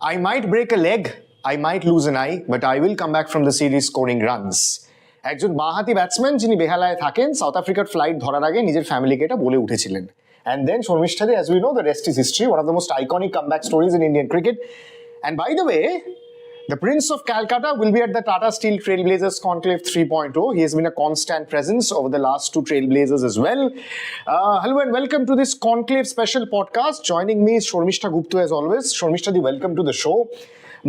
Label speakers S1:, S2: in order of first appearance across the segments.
S1: I might break a leg, I might lose an eye, but I will come back from the series scoring runs. একজন বাঁহাতি batsman যিনি বেহালায় থাকেন, south আফ্রিকার flight ধরার আগে নিজের ফ্যামিলিকে এটা বলে উঠেছিলেন। And then Sharmishtha, as we know, the rest is history. One of the most iconic comeback stories in Indian cricket. And by the way, the Prince of Calcutta will be at the Tata Steel Trailblazers Conclave 3.0. He has been a constant presence over the last two Trailblazers as well. Hello and welcome to this Conclave special podcast. Joining me is Sharmishtha Gooptu as always. Sharmishtha, welcome to the show.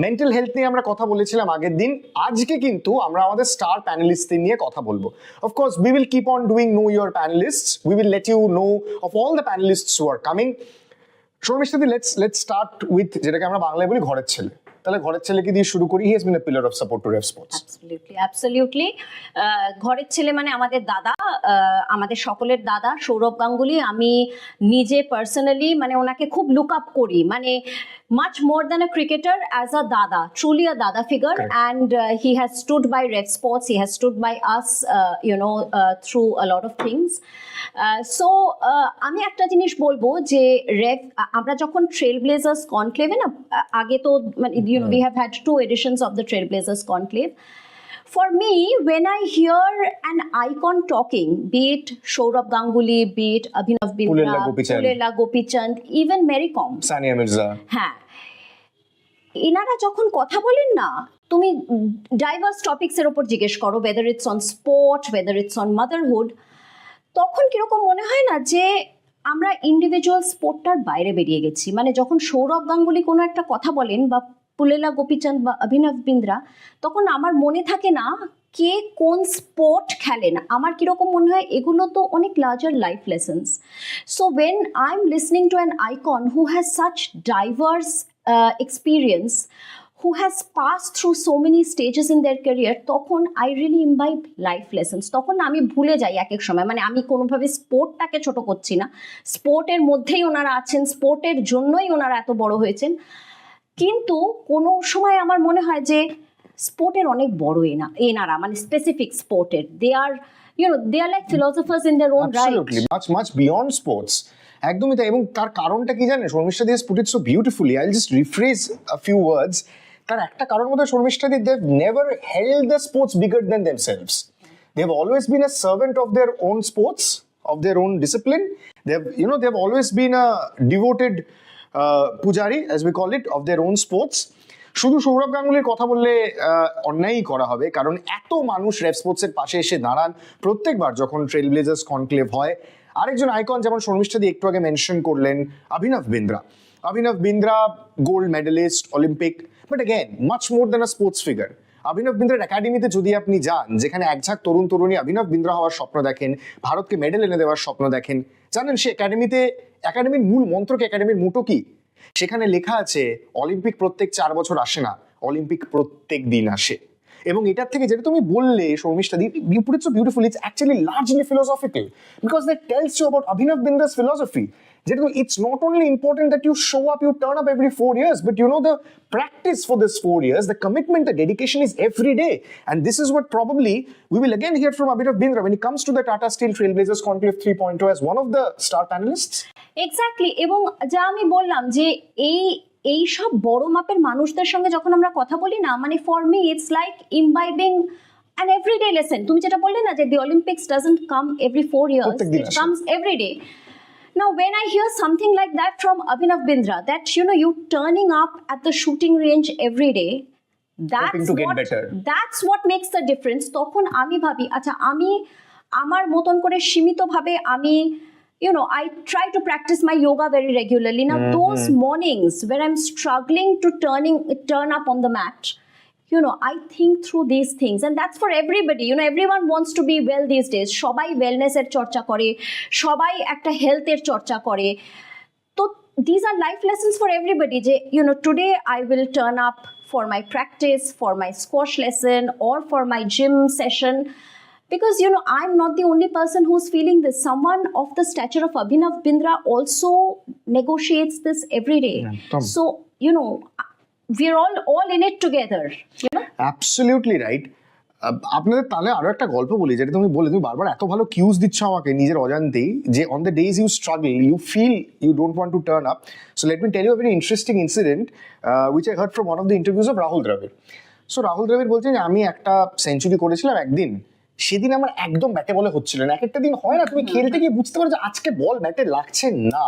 S1: Mental health নিয়ে আমরা কথা বলেছিলাম আগের দিন। আজকে কিন্তু আমরা আমাদের স্টার প্যানেলিস্টদের নিয়ে কথা বলবো। Of course we will keep on doing know your panelists, we will let you know of all the panelists who are coming. শর্মিষ্ঠাদি, লেটস স্টার্ট উইথ যেটাকে আমরা বাংলায় বলি ঘরের ছেলে। তাহলে ঘরের ছেলেকে দিয়ে শুরু করি। He has been a pillar of support to Rev Sports.
S2: Absolutely ঘরের ছেলে মানে আমাদের দাদা, আমাদের সকলের দাদা সৌরভ গাঙ্গুলি। আমি নিজে পার্সোনালি মানে ওনাকে খুব লুক আপ করি, মানে much more than a cricketer, as a dada, truly a dada figure. Correct. And he has stood by Rev Sports, he has stood by us, through a lot of things. So আমি একটা জিনিস বলবো যে আমরা যখন Trailblazers Conclave না আগে তো we have had 2 editions of the Trailblazers Conclave. For me, when I hear an icon talking, be it Sourav Ganguly, be it Abhinav Bindra, Pulela Gopichand, even Mary Kom,
S1: Sania Mirza,
S2: হ্যাঁ, এনারা যখন কথা বলেন না, তুমি diverse topics এর উপর জিজ্ঞেস করো, whether it's on sport, whether it's on motherhood, তখন কিরকম মনে হয় না যে আমরা ইন্ডিভিজুয়াল স্পোর্টটার বাইরে বেরিয়ে গেছি। মানে যখন সৌরভ গাঙ্গুলি কোনো একটা কথা বলেন বা পুলেলা গোপীচাঁদ বা অভিনব বিন্দ্রা, তখন আমার মনে থাকে না কে কোন স্পোর্ট খেলেন, আমার কিরকম মনে হয় এগুলো তো অনেক larger life lessons. So when I am listening to an icon who has such diverse experience, who has passed through so many stages in their career, তখন I really imbibe life lessons. তখন আমি ভুলে যাই এক এক সময়, মানে আমি কোনোভাবে স্পোর্টটাকে ছোট করছি না, স্পোর্টের মধ্যেই ওনারা আছেন, স্পোর্টের জন্যই ওনারা এত বড় হয়েছেন। কিন্তু কোনো সময় আমার মনে হয় যে স্পোর্টের অনেক বড় এনারা, মানে specific স্পোর্টের, they are like philosophers in their own right.
S1: Absolutely, much beyond sports. একদমই তাই। এবং তার কারণটা কি জানেন শর্মিষ্ঠা দি, put it so beautifully. I'll just rephrase a few words. তার একটা কারণ মধ্যে শর্মিষ্ঠা দি, they've never held the sports bigger than themselves. They've always been a servant of their own sports, of their own discipline. They've always been a devoted pujari, as we call it, of their own sports. শুধু সৌরভ গাঙ্গুলির কথা বললে অন্যায়ই করা হবে, কারণ এত মানুষ রেভ স্পোর্টসের পাশে এসে দাঁড়ান প্রত্যেকবার যখন ট্রেলব্লেজার্স কনক্লেভ হয়। আরেকজন আইকন যেমন শর্মিষ্ঠা দি একটু আগে মেনশন করলেন, Abhinav Bindra gold medallist, Olympic, but again much more than a sports figure. অভিনব বিন্দ্রার একাডেমিতে যদি আপনি যান, যেখানে একঝাঁক তরুণ তরুণী অভিনব বিন্দ্রা হওয়ার স্বপ্ন দেখেন, ভারতকে মেডেল এনে দেওয়ার স্বপ্ন দেখেন, জানেন সে একাডেমির মূল মন্ত্র কি, একাডেমির মোটো কি? সেখানে লেখা আছে অলিম্পিক প্রত্যেক 4 বছর আসে না, অলিম্পিক প্রত্যেক দিন আসে। এবং এটার থেকে যেটা তুমি বললে শর্মিষ্ঠা দি, you put it so beautifully, it's actually largely philosophical because that tells you about Abhinav Bindra's philosophy. It's not only important that you show up, you turn up every 4 years, but the practice for this 4 years, the commitment, the dedication is every day. And this is what probably we will again hear from Abhinav Bindra when he comes to the Tata Steel Trailblazers Conclave 3.0 as one of the star panelists.
S2: Exactly. এবং যা আমি বললাম যে এই সব বড় মাপের মানুষদের সঙ্গে যখন আমরা কথা বলি না, মানে for me it's like imbibing an everyday lesson. তুমি যেটা বললে না যে the Olympics doesn't come every 4 years, it comes every day. Now when I hear something like that from Abhinav Bindra, that you turning up at the shooting range every day, that's what makes the difference. তখন আমি ভাবি, আচ্ছা আমি আমার মতন করে সীমিতভাবে আমি I try to practice my yoga very regularly. Now, those mornings where I'm struggling to turn up on the mat, I think through these things. And that's for everybody. Everyone wants to be well these days. সবাই wellness এর চর্চা করে, সবাই একটা health এর চর্চা করে। তো these are life lessons for everybody. যে, today I will turn up for my practice, for my squash lesson, or for my gym session. Because, I'm not the only person who's feeling this. Someone of the stature of Abhinav Bindra also negotiates this every day. Yeah, so, we're all in it together.
S1: Absolutely right. আপনাদের তাহলে আরো একটা গল্প বলি, যেটা তুমি বলে, তুমি বারবার এত ভালো কিউজ দিচ্ছ আমাকে নিজের অজান্তেই, যে on the days you struggle you feel you don't want to turn up. So let me tell you a very interesting incident which I heard from one of the interviews of Rahul Dravid. So Rahul Dravid বলছেন যে আমি একটা century করেছিলাম একদিন, সেদিন আমার একদম ব্যাটে বলে হচ্ছিল না। এক একটা দিন হয় না, তুমি খেলতে গিয়ে বুঝতে পারো যে আজকে বল ব্যাটে লাগছে না,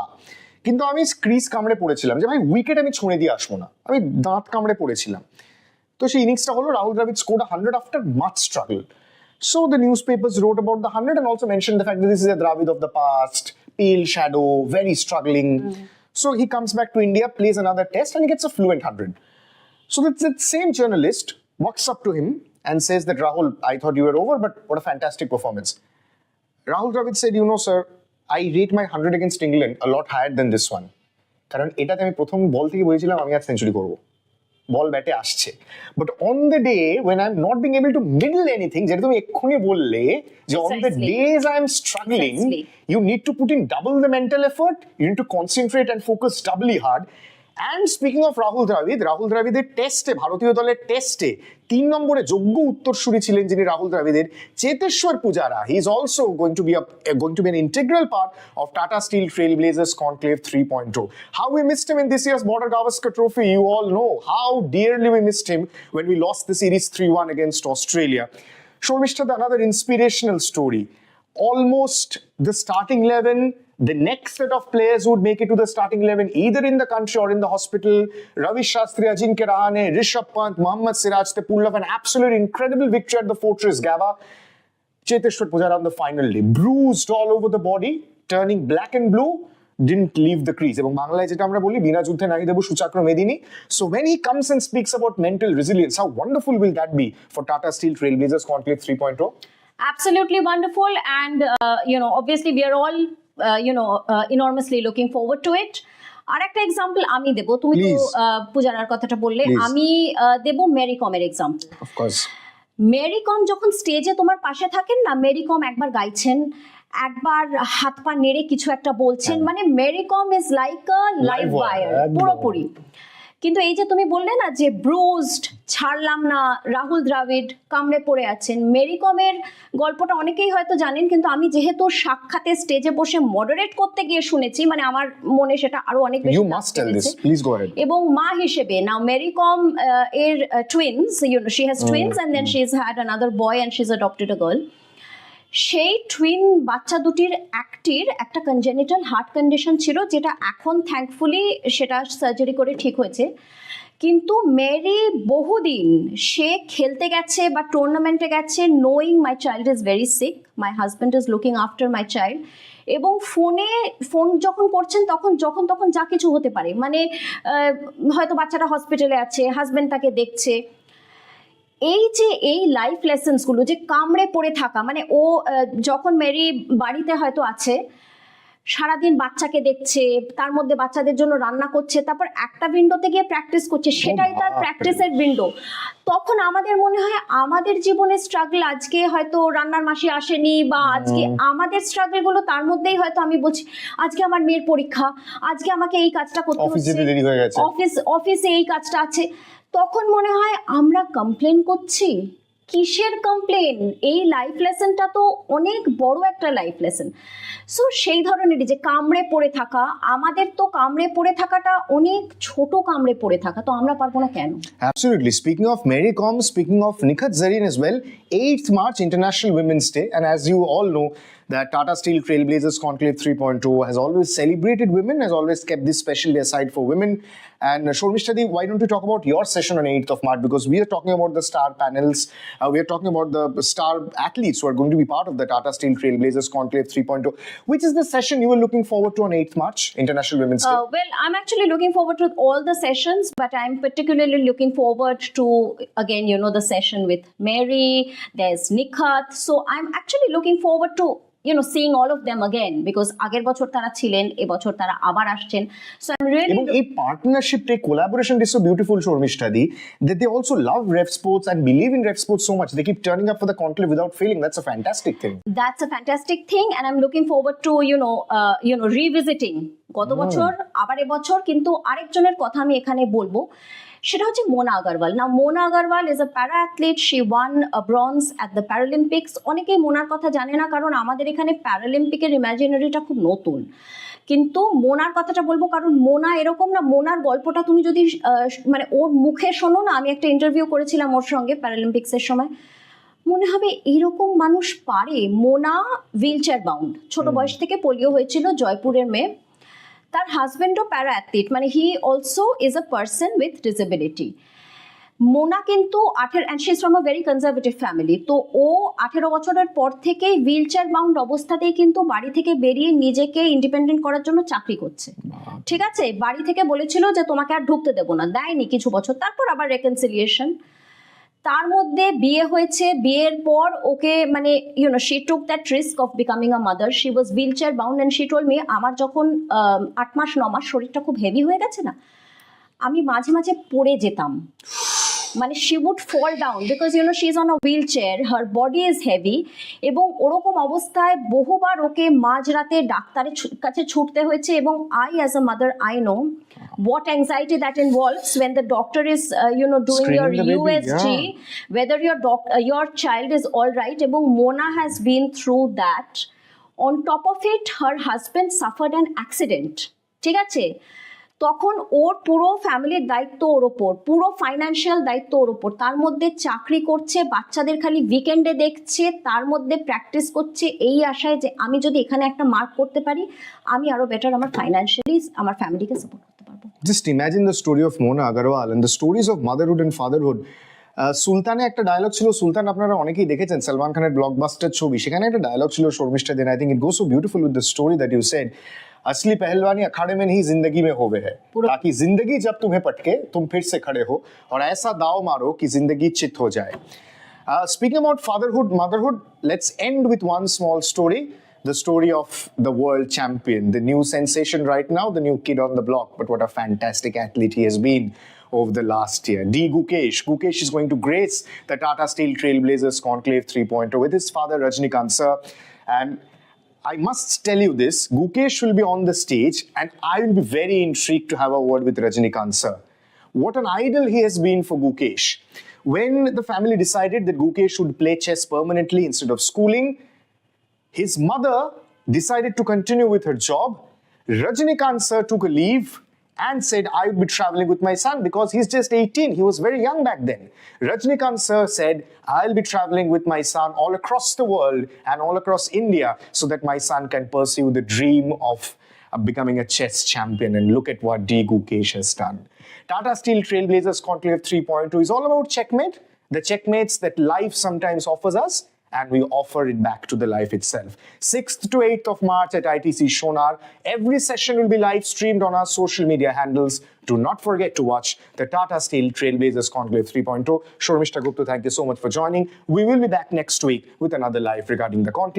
S1: কিন্তু আমি ক্রিজ কামড়ে পড়েছিলাম যে ভাই উইকেট আমি ছুঁড়ে দিয়ে আসবো না, আমি দাঁত কামড়ে পড়েছিলাম। তো সেই ইনিংসটা হলো Rahul Dravid scored 100 after much struggle. So the newspapers wrote about the 100 and also mentioned the fact that this is a Dravid of the past, pale shadow, very struggling. So he comes back to India, plays another test and he gets a fluent 100. So that same journalist walks up to him and says that Rahul, I thought you were over, but what a fantastic performance. Rahul Dravid said, you know sir, I rate my 100 against England a lot higher than this one. কারণ এটাতে আমি প্রথম বল থেকে বলেছিলাম আমি আজ century করবো, বল ব্যাটে আসছে। But on the day when I'm not being able to middle anything, যেটা তুমি এক্ষুনি বললে যে on the days I'm struggling, you need to put in double the mental effort, you need to concentrate and focus doubly hard. And speaking of Rahul Dravidের টেস্টে, ভারতীয় দলের টেস্টে 3 নম্বরে যোগ্য উত্তরসূরি ছিলেন যিনি Rahul দ্রাবিড়ের, Cheteshwar Pujara. He is also going to be an integral part of Tata Steel Trailblazers Conclave 3.0. How we missed him in this year's Border Gavaskar Trophy, you all know how dearly we missed him when we lost the series 3-1 against Australia. Sharmishtha, another inspirational story. Almost the starting 11, the next set of players who would make it to the starting 11 either in the country or in the hospital. Ravi Shastri, Ajinkya Rahane, Rishabh Pant, Mohammad Siraj, they pulled off an absolutely incredible victory at the Fortress Gava. Cheteshwar Pujara on the final day, bruised all over the body, turning black and blue, didn't leave the crease. এবং বাংলায় যেটা আমরা বলি, বিনা যুদ্ধে নাহি দেবু সুচাক্র মেদিনী। So when he comes and speaks about mental resilience, how wonderful will that be for Tata Steel Trailblazers Conclave 3.0?
S2: Absolutely wonderful, and obviously we are all enormously looking forward to it. আর একটা example আমি দেব, তুমি তো পূজারার কথাটা বললে, আমি দেব Mary কমের example.
S1: Of course.
S2: Mary কম যখন স্টেজে তোমার পাশে থাকেন না, মেরি কম একবার গাইছেন, একবার হাত পা নেড়ে কিছু একটা বলছেন, মানে Mary Kom is like a live wire পুরোপুরি। কিন্তু এই যে তুমি বললে না যে ব্রুজড, ছাড়লাম না, রাহুল দ্রাবিড় কামড়ে পড়ে আছেন, মেরি কমের গল্পটা অনেকেই হয়তো জানেন, কিন্তু আমি যেহেতু সাক্ষাতে স্টেজে বসে মডারেট করতে গিয়ে শুনেছি, মানে আমার মনে সেটা আরো অনেক বেশি।
S1: You must tell this, please go ahead.
S2: এবং মা হিসেবে, নাও মেরি কম এর twins, she has twins and then she's had another boy and she's adopted a girl. সেই টুইন বাচ্চা দুটির একটির একটা কনজেনিটাল হার্ট কন্ডিশন ছিল, যেটা এখন থ্যাঙ্কফুলি সেটা সার্জারি করে ঠিক হয়েছে। কিন্তু মেরি বহুদিন সে খেলতে গেছে বা টুর্নামেন্টে গেছে knowing my child is very sick, my husband is looking after my child, এবং ফোন যখন করছেন তখন যা কিছু হতে পারে, মানে হয়তো বাচ্চাটা হসপিটালে আছে, হাজব্যান্ড তাকে দেখছে। এই লাইফ লেসন্সগুলো যে কামড়ে পড়ে থাকা, মানে ও যখন মেরি বাড়িতে হয়তো আছে, সারাদিন বাচ্চাকে দেখছে, তার মধ্যে বাচ্চাদের জন্য রান্না করছে, তারপর একটা উইন্ডোতে গিয়ে প্র্যাকটিস করছে, সেটাই তার প্র্যাকটিসের উইন্ডো। তখন আমাদের মনে হয় আমাদের জীবনের স্ট্রাগল আজকে হয়তো রান্নার মাসি আসেনি, বা আজকে আমাদের স্ট্রাগল গুলো তার মধ্যেই হয়তো আমি বলছি আজকে আমার মেয়ের পরীক্ষা, আজকে আমাকে এই কাজটা করতে হচ্ছে, অফিসে এই কাজটা আছে। তখন মনে হয় আমরা কমপ্লেন করছি, কিসের কমপ্লেন? এই লাইফ লেসনটা তো অনেক বড় একটা লাইফ লেসন। সো সেই ধরনেরই যে কামড়ে পড়ে থাকা, আমাদের তো কামড়ে পড়ে থাকাটা অনেক ছোট কামড়ে পড়ে থাকা, তো আমরা পারবো না কেন?
S1: Absolutely. Speaking of Mary Kom, speaking of Nikhat Zareen as well, 8th March International Women's Day, and as you all know that Tata Steel Trailblazers Conclave 3.0 has always celebrated women, has always kept this special day aside for women. And Sharmishtha Di, why don't you talk about your session on 8th of March, because we are talking about the star panels, we are talking about the star athletes who are going to be part of the Tata Steel Trailblazers Conclave 3.0. Which is the session you were looking forward to on 8th March, International Women's Day?
S2: Well, I'm actually looking forward to all the sessions, but I'm particularly looking forward to, again, the session with Mary, there's Nikhat. So I'm actually looking forward to seeing all of them again, because আগের বছর তারা ছিলেন, এবছর তারা আবার আসছেন। So I'm really,
S1: এবং এই পার্টনারশিপ, এই collaboration is so beautiful, Sharmishtha Di, that they also love ref sports and believe in ref sports so much. They keep turning up for the conclave without failing. That's a fantastic thing.
S2: That's a fantastic thing, and I'm looking forward to revisiting গত বছর আবার এবছর। কিন্তু আরেকজনের কথা আমি এখানে বলবো, সেটা হচ্ছে মোনা আগারওয়াল। না, মোনা আগারওয়াল ইজ আ প্যারা athlete, she one bronze at the প্যারালিম্পিক্স। অনেকেই মোনার কথা জানে না, কারণ আমাদের এখানে প্যারালিম্পিকের ইমাজিনারিটা খুব নতুন। কিন্তু মোনার কথাটা বলবো, কারণ মোনা এরকম না, মোনার গল্পটা তুমি যদি মানে ওর মুখে শোনো না, আমি একটা ইন্টারভিউ করেছিলাম ওর সঙ্গে প্যারালিম্পিক্সের সময়, মনে হবে এইরকম মানুষ পারে। মোনা হুইল চেয়ার বাউন্ড, ছোট বয়স থেকে পোলিও হয়েছিল, জয়পুরের মেয়ে। তার হাজব্যান্ডও প্যারা অ্যাথলিট, মানে he also is a person with disability. Mona কিন্তু and she is from a very conservative family. তো ও 18 বছরের পর থেকেই হুইল চেয়ার বাউন্ড অবস্থাতেই কিন্তু বাড়ি থেকে বেরিয়ে নিজেকে ইন্ডিপেন্ডেন্ট করার জন্য চাকরি করছে। ঠিক আছে, বাড়ি থেকে বলেছিল যে তোমাকে আর ঢুকতে দেবো না, দেয়নি কিছু বছর, তারপর আবার রেকনসিলিয়েশন। তার মধ্যে বিয়ে হয়েছে, বিয়ের পর ওকে মানে she took that risk of becoming a mother. She was wheel chair bound and she told me, আমার যখন 8 মাস 9 মাস শরীরটা খুব হেভি হয়ে গেছে না, আমি মাঝে মাঝে পড়ে যেতাম, মানে she would fall down because she is on a wheelchair, her body is heavy. এবং ওরকম অবস্থায় বহুবার ওকে মাঝরাতে ডাক্তারের কাছে ছুটতে হয়েছে। এবং I as a mother, I know what anxiety that involves when the doctor is doing your USG, whether your child is all right. Ebong Mona has been through that. On top of it, her husband suffered an accident. ঠিক আছে, তখন ওর পুরো ফ্যামিলির দায়িত্ব ওর ওপর, পুরো financial দায়িত্ব ওর ওপর। তার মধ্যে চাকরি করছে, বাচ্চাদের খালি উইকেন্ডে দেখছে, তার মধ্যে প্র্যাকটিস করছে এই আশায় যে আমি যদি এখানে একটা মার্ক করতে পারি, আমি আরো বেটার আমার ফাইন্যান্সিয়ালি আমার ফ্যামিলিকে সাপোর্ট করতে পারবো।
S1: Just imagine the story of Mona Agarwal and the stories of motherhood and fatherhood. সুলতানে একটা ডায়লগ ছিল, সুলতান আপনারা অনেকেই দেখেছেন, সালমান খানের ব্লকবাস্টার ছবি, সেখানে একটা ডায়লগ ছিল Sharmistha then. I think it goes so beautiful with the story that you said, असली पहलवानी अखाड़े में नहीं जिंदगी में होवे है, ताकि जिंदगी जब तुम्हें पटके तुम फिर से खड़े हो और ऐसा दाव मारो कि जिंदगी चित हो जाए. Speaking about fatherhood, motherhood, let's end with one small story. The story of the world champion, the new sensation right now, the new kid on the block, but what a fantastic athlete he has been over the last year. D.Gukesh. Gukesh is going to grace the Tata Steel Trailblazers Conclave 3.0 with his father Rajnikant sir. And I must tell you this, Gukesh will be on the stage and I will be very intrigued to have a word with Rajnikant sir. What an idol he has been for Gukesh. When the family decided that Gukesh should play chess permanently instead of schooling, his mother decided to continue with her job. Rajnikant sir took a leave and said, I will be traveling with my son because he's just 18. He was very young back then. Rajnikant sir said, I'll be traveling with my son all across the world and all across India so that my son can pursue the dream of becoming a chess champion. And look at what D.Gukesh has done. Tata Steel Trailblazers Conclave 3.2 is all about checkmate, the checkmates that life sometimes offers us, and we offer it back to the life itself. 6th to 8th of March at ITC Sonar. Every session will be live streamed on our social media handles. Do not forget to watch the Tata Steel Trailblazers Conclave 3.0. Sharmishtha Gooptu, thank you so much for joining. We will be back next week with another live regarding the conclave.